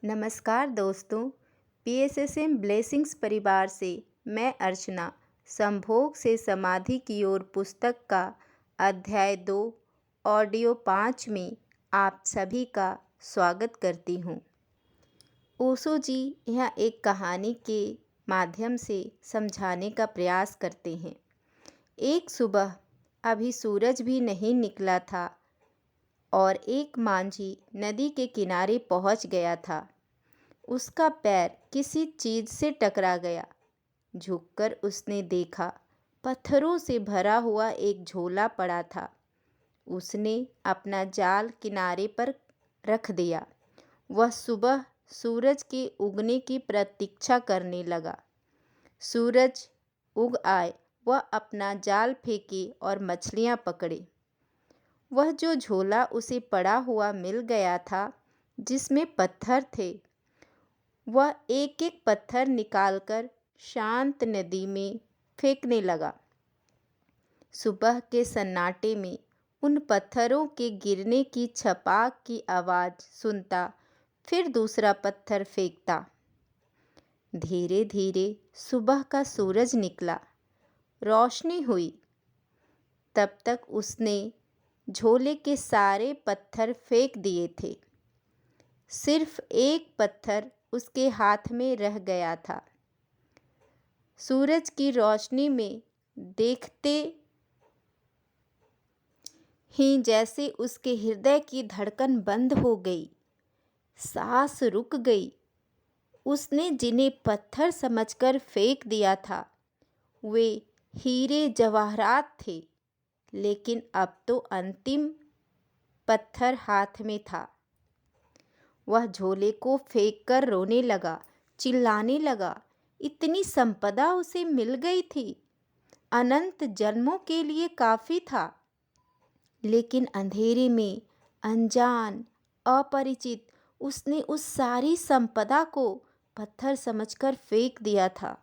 नमस्कार दोस्तों। PSSM blessings परिवार से मैं अर्चना संभोग से समाधि की ओर पुस्तक का अध्याय 2 ऑडियो 5 में आप सभी का स्वागत करती हूँ। ओशो जी यहाँ एक कहानी के माध्यम से समझाने का प्रयास करते हैं। एक सुबह अभी सूरज भी नहीं निकला था और एक मांझी नदी के किनारे पहुंच गया था। उसका पैर किसी चीज से टकरा गया। झुककर उसने देखा, पत्थरों से भरा हुआ एक झोला पड़ा था। उसने अपना जाल किनारे पर रख दिया। वह सुबह सूरज के उगने की प्रतीक्षा करने लगा। सूरज उग आए, वह अपना जाल फेंके और मछलियां पकड़े। वह जो झोला उसे पड़ा हुआ मिल गया था, जिसमें पत्थर थे, वह एक एक पत्थर निकालकर शांत नदी में फेंकने लगा। सुबह के सन्नाटे में उन पत्थरों के गिरने की छपाक की आवाज़ सुनता, फिर दूसरा पत्थर फेंकता। धीरे धीरे सुबह का सूरज निकला, रोशनी हुई। तब तक उसने झोले के सारे पत्थर फेंक दिए थे। सिर्फ एक पत्थर उसके हाथ में रह गया था। सूरज की रोशनी में देखते ही जैसे उसके हृदय की धड़कन बंद हो गई, सांस रुक गई। उसने जिन्हें पत्थर समझकर फेंक दिया था, वे हीरे जवाहरात थे, लेकिन अब तो अंतिम पत्थर हाथ में था। वह झोले को फेंककर रोने लगा, चिल्लाने लगा। इतनी संपदा उसे मिल गई थी, अनंत जन्मों के लिए काफी था। लेकिन अंधेरे में, अनजान, अपरिचित, उसने उस सारी संपदा को पत्थर समझकर फेंक दिया था।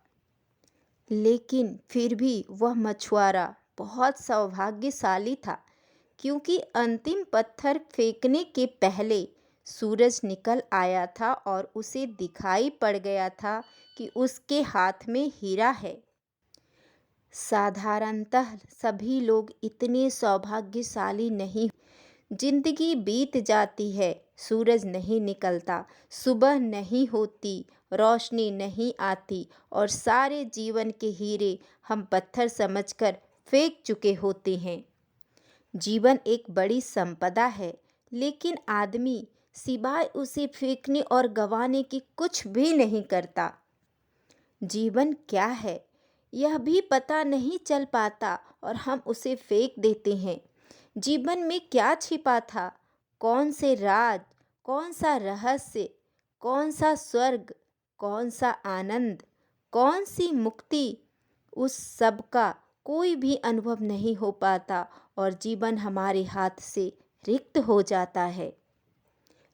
लेकिन फिर भी वह मछुआरा बहुत सौभाग्यशाली था, क्योंकि अंतिम पत्थर फेंकने के पहले सूरज निकल आया था और उसे दिखाई पड़ गया था कि उसके हाथ में हीरा है। साधारणतः सभी लोग इतने सौभाग्यशाली नहीं। जिंदगी बीत जाती है, सूरज नहीं निकलता, सुबह नहीं होती, रोशनी नहीं आती और सारे जीवन के हीरे हम पत्थर समझकर फेंक चुके होते हैं। जीवन एक बड़ी संपदा है, लेकिन आदमी सिवाय उसे फेंकने और गंवाने की कुछ भी नहीं करता। जीवन क्या है, यह भी पता नहीं चल पाता और हम उसे फेंक देते हैं। जीवन में क्या छिपा था, कौन से राज, कौन सा रहस्य, कौन सा स्वर्ग, कौन सा आनंद, कौन सी मुक्ति, उस सब का कोई भी अनुभव नहीं हो पाता और जीवन हमारे हाथ से रिक्त हो जाता है।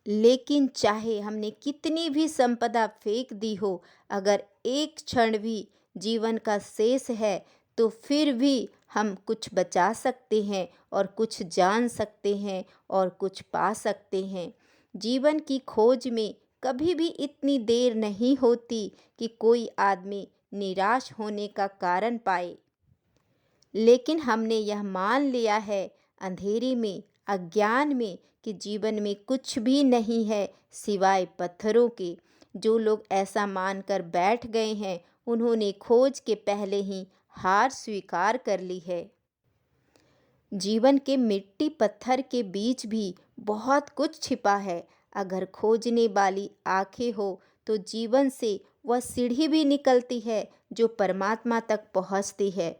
लेकिन चाहे हमने कितनी भी संपदा फेंक दी हो, अगर एक क्षण भी जीवन का शेष है, तो फिर भी हम कुछ बचा सकते हैं और कुछ जान सकते हैं और कुछ पा सकते हैं। जीवन की खोज में कभी भी इतनी देर नहीं होती कि कोई आदमी निराश होने का कारण पाए। लेकिन हमने यह मान लिया है अंधेरे में, अज्ञान में, कि जीवन में कुछ भी नहीं है सिवाय पत्थरों के। जो लोग ऐसा मानकर बैठ गए हैं, उन्होंने खोज के पहले ही हार स्वीकार कर ली है। जीवन के मिट्टी पत्थर के बीच भी बहुत कुछ छिपा है। अगर खोजने वाली आंखें हो तो जीवन से वह सीढ़ी भी निकलती है जो परमात्मा तक पहुंचती है।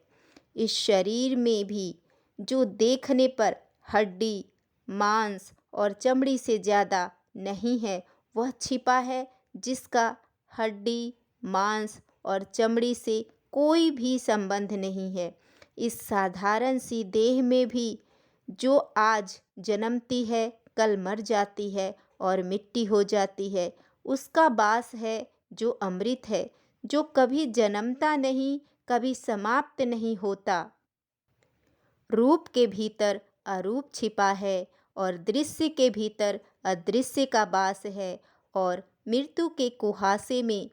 इस शरीर में भी जो देखने पर हड्डी, मांस और चमड़ी से ज़्यादा नहीं है, वह छिपा है जिसका हड्डी, मांस और चमड़ी से कोई भी संबंध नहीं है। इस साधारण सी देह में भी जो आज जन्मती है, कल मर जाती है और मिट्टी हो जाती है, उसका वास है जो अमृत है, जो कभी जन्मता नहीं, कभी समाप्त नहीं होता। रूप के भीतर अरूप छिपा है और दृश्य के भीतर अदृश्य का वास है और मृत्यु के कुहासे में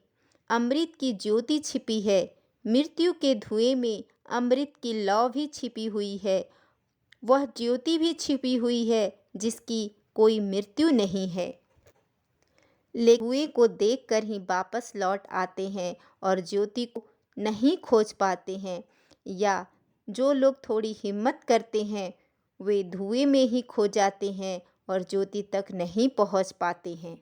अमृत की ज्योति छिपी है। मृत्यु के धुएं में अमृत की लौ भी छिपी हुई है। वह ज्योति भी छिपी हुई है जिसकी कोई मृत्यु नहीं है। लेकिन धुएं को देखकर ही वापस लौट आते हैं और ज्योति को नहीं खोज पाते हैं। या जो लोग थोड़ी हिम्मत करते हैं वे धुएं में ही खो जाते हैं और ज्योति तक नहीं पहुंच पाते हैं।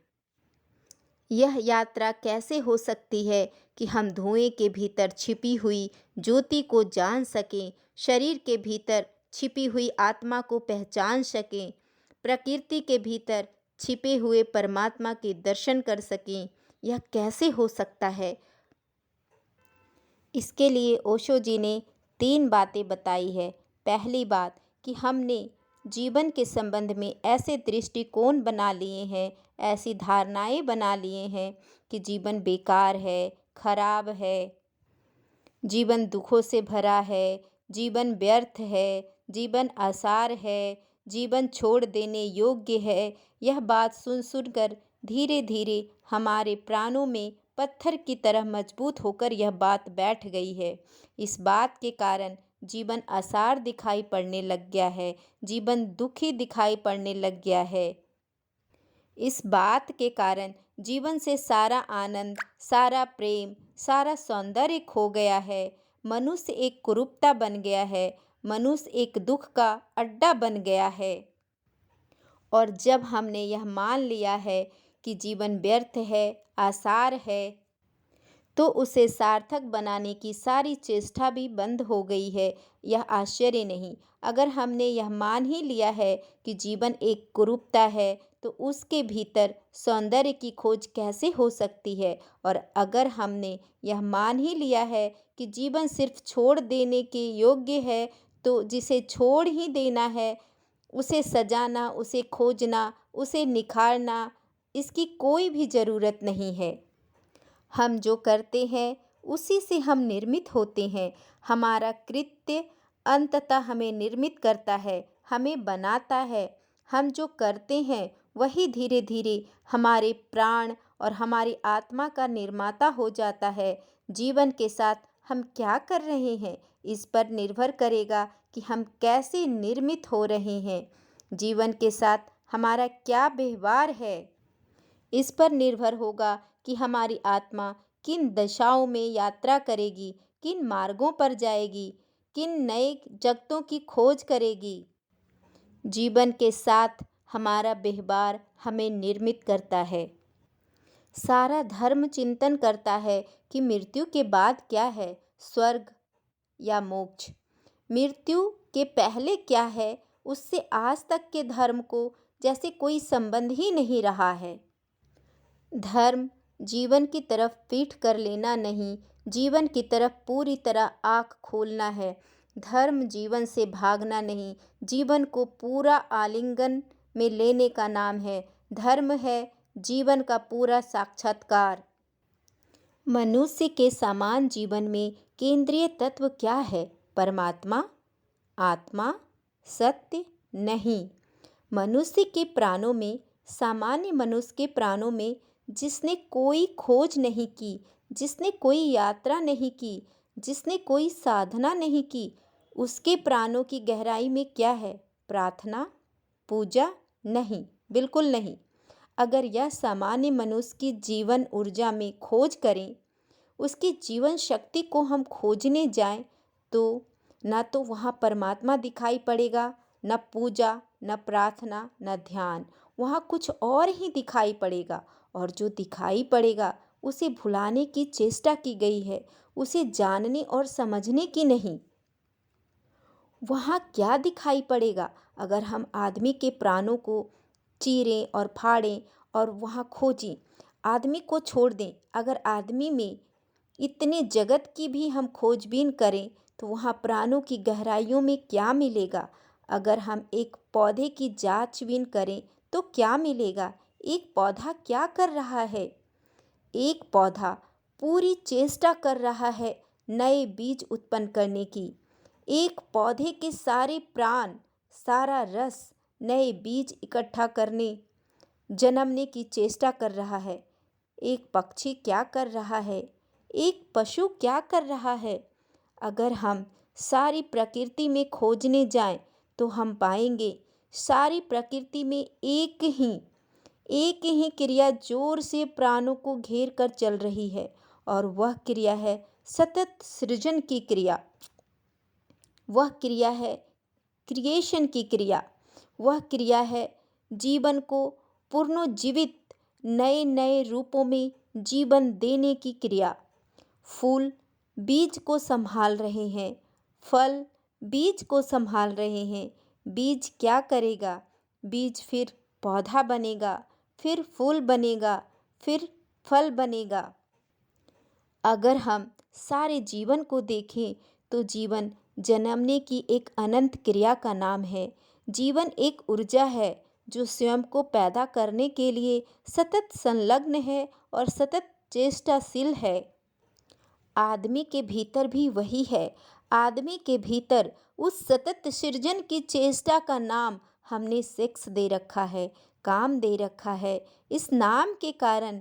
यह यात्रा कैसे हो सकती है कि हम धुएं के भीतर छिपी हुई ज्योति को जान सकें, शरीर के भीतर छिपी हुई आत्मा को पहचान सकें, प्रकृति के भीतर छिपे हुए परमात्मा के दर्शन कर सकें। यह कैसे हो सकता है? इसके लिए ओशो जी ने 3 बातें बताई है। पहली बात कि हमने जीवन के संबंध में ऐसे दृष्टिकोण बना लिए हैं, ऐसी धारणाएं बना लिए हैं कि जीवन बेकार है, खराब है, जीवन दुखों से भरा है, जीवन व्यर्थ है, जीवन आसार है, जीवन छोड़ देने योग्य है। यह बात सुन सुनकर धीरे धीरे हमारे प्राणों में पत्थर की तरह मजबूत होकर यह बात बैठ गई है। इस बात के कारण जीवन आसार दिखाई पड़ने लग गया है, जीवन दुखी दिखाई पड़ने लग गया है। इस बात के कारण जीवन से सारा आनंद, सारा प्रेम, सारा सौंदर्य खो गया है। मनुष्य एक कुरूपता बन गया है, मनुष्य एक दुख का अड्डा बन गया है। और जब हमने यह मान लिया है कि जीवन व्यर्थ है, आसार है, तो उसे सार्थक बनाने की सारी चेष्टा भी बंद हो गई है। यह आश्चर्य नहीं। अगर हमने यह मान ही लिया है कि जीवन एक कुरूपता है तो उसके भीतर सौंदर्य की खोज कैसे हो सकती है? और अगर हमने यह मान ही लिया है कि जीवन सिर्फ छोड़ देने के योग्य है तो जिसे छोड़ ही देना है, उसे सजाना, उसे खोजना, उसे निखारना, इसकी कोई भी ज़रूरत नहीं है। हम जो करते हैं उसी से हम निर्मित होते हैं। हमारा कृत्य अंततः हमें निर्मित करता है, हमें बनाता है। हम जो करते हैं वही धीरे धीरे हमारे प्राण और हमारी आत्मा का निर्माता हो जाता है। जीवन के साथ हम क्या कर रहे हैं इस पर निर्भर करेगा कि हम कैसे निर्मित हो रहे हैं। जीवन के साथ हमारा क्या व्यवहार है इस पर निर्भर होगा कि हमारी आत्मा किन दशाओं में यात्रा करेगी, किन मार्गों पर जाएगी, किन नए जगतों की खोज करेगी। जीवन के साथ हमारा व्यवहार हमें निर्मित करता है। सारा धर्म चिंतन करता है कि मृत्यु के बाद क्या है, स्वर्ग या मोक्ष। मृत्यु के पहले क्या है, उससे आज तक के धर्म को जैसे कोई संबंध ही नहीं रहा है। धर्म जीवन की तरफ पीठ कर लेना नहीं, जीवन की तरफ पूरी तरह आँख खोलना है। धर्म जीवन से भागना नहीं, जीवन को पूरा आलिंगन में लेने का नाम है। धर्म है जीवन का पूरा साक्षात्कार। मनुष्य के समान जीवन में केंद्रीय तत्व क्या है? परमात्मा, आत्मा, सत्य? नहीं। मनुष्य के प्राणों में, सामान्य मनुष्य के प्राणों में जिसने कोई खोज नहीं की, जिसने कोई यात्रा नहीं की, जिसने कोई साधना नहीं की, उसके प्राणों की गहराई में क्या है? प्रार्थना, पूजा? नहीं, बिल्कुल नहीं। अगर यह सामान्य मनुष्य की जीवन ऊर्जा में खोज करें, उसकी जीवन शक्ति को हम खोजने जाएं, तो ना तो वहाँ परमात्मा दिखाई पड़ेगा, न पूजा, न प्रार्थना, न ध्यान। वहाँ कुछ और ही दिखाई पड़ेगा, और जो दिखाई पड़ेगा उसे भुलाने की चेष्टा की गई है, उसे जानने और समझने की नहीं। वहाँ क्या दिखाई पड़ेगा? अगर हम आदमी के प्राणों को चीरें और फाड़ें और वहाँ खोजें, आदमी को छोड़ दें, अगर आदमी में इतने जगत की भी हम खोजबीन करें तो वहाँ प्राणों की गहराइयों में क्या मिलेगा? अगर हम एक पौधे की जांचबीन करें तो क्या मिलेगा? एक पौधा क्या कर रहा है? एक पौधा पूरी चेष्टा कर रहा है नए बीज उत्पन्न करने की। एक पौधे के सारे प्राण, सारा रस नए बीज इकट्ठा करने, जन्मने की चेष्टा कर रहा है। एक पक्षी क्या कर रहा है, एक पशु क्या कर रहा है। अगर हम सारी प्रकृति में खोजने जाएं तो हम पाएंगे सारी प्रकृति में एक ही क्रिया जोर से प्राणों को घेर कर चल रही है, और वह क्रिया है सतत सृजन की क्रिया। वह क्रिया है क्रिएशन की क्रिया। वह क्रिया है जीवन को पुनर्जीवित नए नए रूपों में जीवन देने की क्रिया। फूल बीज को संभाल रहे हैं, फल बीज को संभाल रहे हैं। बीज क्या करेगा? बीज फिर पौधा बनेगा, फिर फूल बनेगा, फिर फल बनेगा। अगर हम सारे जीवन को देखें तो जीवन जन्मने की एक अनंत क्रिया का नाम है। जीवन एक ऊर्जा है जो स्वयं को पैदा करने के लिए सतत संलग्न है और सतत चेष्टाशील है। आदमी के भीतर भी वही है। आदमी के भीतर उस सतत सृजन की चेष्टा का नाम हमने सेक्स दे रखा है, काम दे रखा है। इस नाम के कारण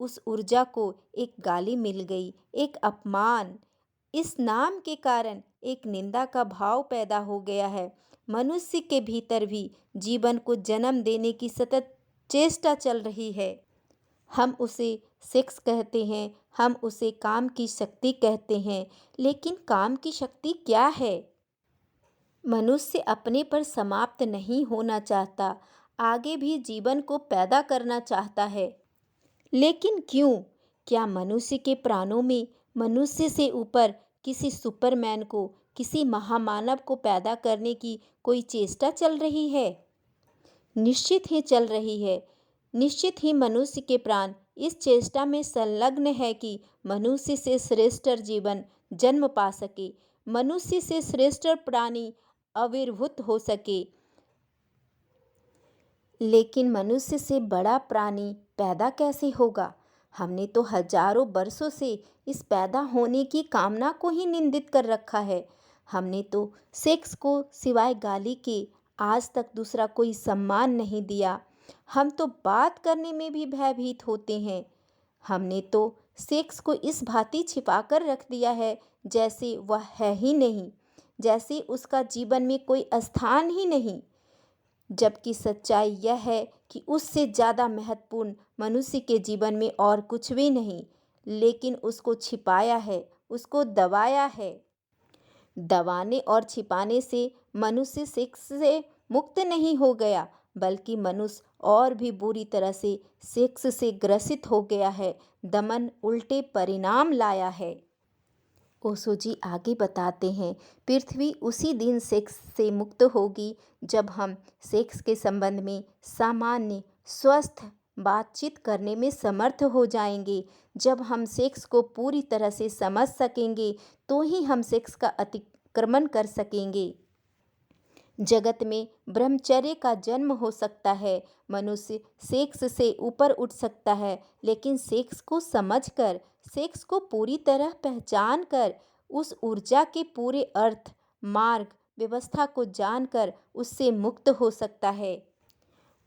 उस ऊर्जा को एक गाली मिल गई, एक अपमान। इस नाम के कारण एक निंदा का भाव पैदा हो गया है। मनुष्य के भीतर भी जीवन को जन्म देने की सतत चेष्टा चल रही है। हम उसे सेक्स कहते हैं, हम उसे काम की शक्ति कहते हैं, लेकिन काम की शक्ति क्या है? मनुष्य अपने पर समाप्त नहीं होना चाहता, आगे भी जीवन को पैदा करना चाहता है। लेकिन क्यों? क्या मनुष्य के प्राणों में मनुष्य से ऊपर किसी सुपरमैन को, किसी महामानव को पैदा करने की कोई चेष्टा चल रही है? निश्चित ही चल रही है। निश्चित ही मनुष्य के प्राण इस चेष्टा में संलग्न है कि मनुष्य से श्रेष्ठ जीवन जन्म पा सके, मनुष्य से श्रेष्ठ प्राणी आविर्भूत हो सके। लेकिन मनुष्य से बड़ा प्राणी पैदा कैसे होगा? हमने तो हजारों वर्षों से इस पैदा होने की कामना को ही निंदित कर रखा है। हमने तो सेक्स को सिवाय गाली के आज तक दूसरा कोई सम्मान नहीं दिया। हम तो बात करने में भी भयभीत होते हैं। हमने तो सेक्स को इस भांति छिपा कर रख दिया है जैसे वह है ही नहीं, जैसे उसका जीवन में कोई स्थान ही नहीं। जबकि सच्चाई यह है कि उससे ज़्यादा महत्वपूर्ण मनुष्य के जीवन में और कुछ भी नहीं, लेकिन उसको छिपाया है, उसको दबाया है। दबाने और छिपाने से मनुष्य सेक्स से मुक्त नहीं हो गया, बल्कि मनुष्य और भी बुरी तरह से सेक्स से ग्रसित हो गया है। दमन उल्टे परिणाम लाया है। ओशो जी आगे बताते हैं, पृथ्वी उसी दिन सेक्स से मुक्त होगी जब हम सेक्स के संबंध में सामान्य स्वस्थ बातचीत करने में समर्थ हो जाएंगे। जब हम सेक्स को पूरी तरह से समझ सकेंगे तो ही हम सेक्स का अतिक्रमण कर सकेंगे। जगत में ब्रह्मचर्य का जन्म हो सकता है, मनुष्य सेक्स से ऊपर उठ सकता है, लेकिन सेक्स को समझकर, सेक्स को पूरी तरह पहचान कर, उस ऊर्जा के पूरे अर्थ, मार्ग, व्यवस्था को जानकर उससे मुक्त हो सकता है।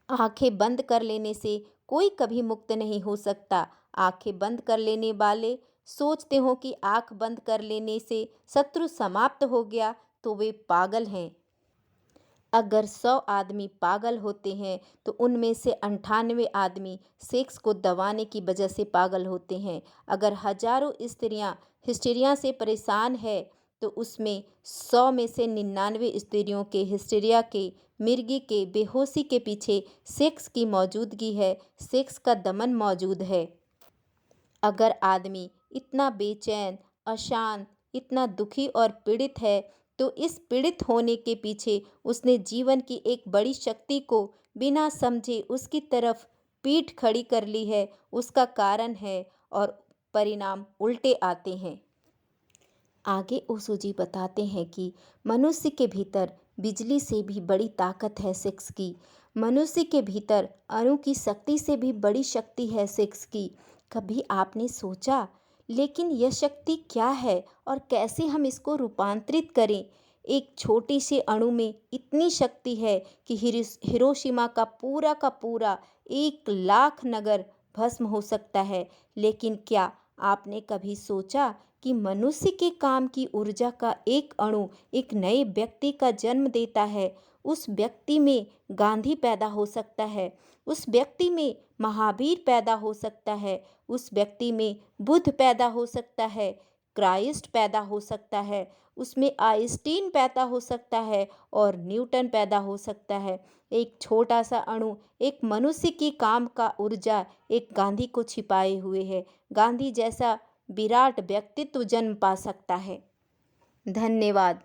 आंखें बंद कर लेने से कोई कभी मुक्त नहीं हो सकता। आंखें बंद कर लेने वाले सोचते हो कि आंख बंद कर लेने से शत्रु समाप्त हो गया तो वे पागल हैं। अगर 100 आदमी पागल होते हैं तो उनमें से 98 आदमी सेक्स को दबाने की वजह से पागल होते हैं। अगर हजारों स्त्रियां हिस्टीरिया से परेशान है तो उसमें 100 में से 99 स्त्रियों के हिस्टीरिया के, मिर्गी के, बेहोशी के पीछे सेक्स की मौजूदगी है, सेक्स का दमन मौजूद है। अगर आदमी इतना बेचैन, अशांत, इतना दुखी और पीड़ित है तो इस पीड़ित होने के पीछे उसने जीवन की एक बड़ी शक्ति को बिना समझे उसकी तरफ पीठ खड़ी कर ली है। उसका कारण है और परिणाम उल्टे आते हैं। आगे ओशो जी बताते हैं कि मनुष्य के भीतर बिजली से भी बड़ी ताकत है सेक्स की। मनुष्य के भीतर अणु की शक्ति से भी बड़ी शक्ति है सेक्स की। कभी आपने सोचा लेकिन यह शक्ति क्या है और कैसे हम इसको रूपांतरित करें? एक छोटी से अणु में इतनी शक्ति है कि हिरोशिमा का पूरा 1 लाख नगर भस्म हो सकता है, लेकिन क्या आपने कभी सोचा कि मनुष्य के काम की ऊर्जा का एक अणु एक नए व्यक्ति का जन्म देता है? उस व्यक्ति में गांधी पैदा हो सकता है, उस व्यक्ति में महावीर पैदा हो सकता है, उस व्यक्ति में बुद्ध पैदा हो सकता है, क्राइस्ट पैदा हो सकता है, उसमें आइंस्टीन पैदा हो सकता है और न्यूटन पैदा हो सकता है। एक छोटा सा अणु एक मनुष्य की काम का ऊर्जा एक गांधी को छिपाए हुए है। गांधी जैसा विराट व्यक्तित्व जन्म पा सकता है। धन्यवाद।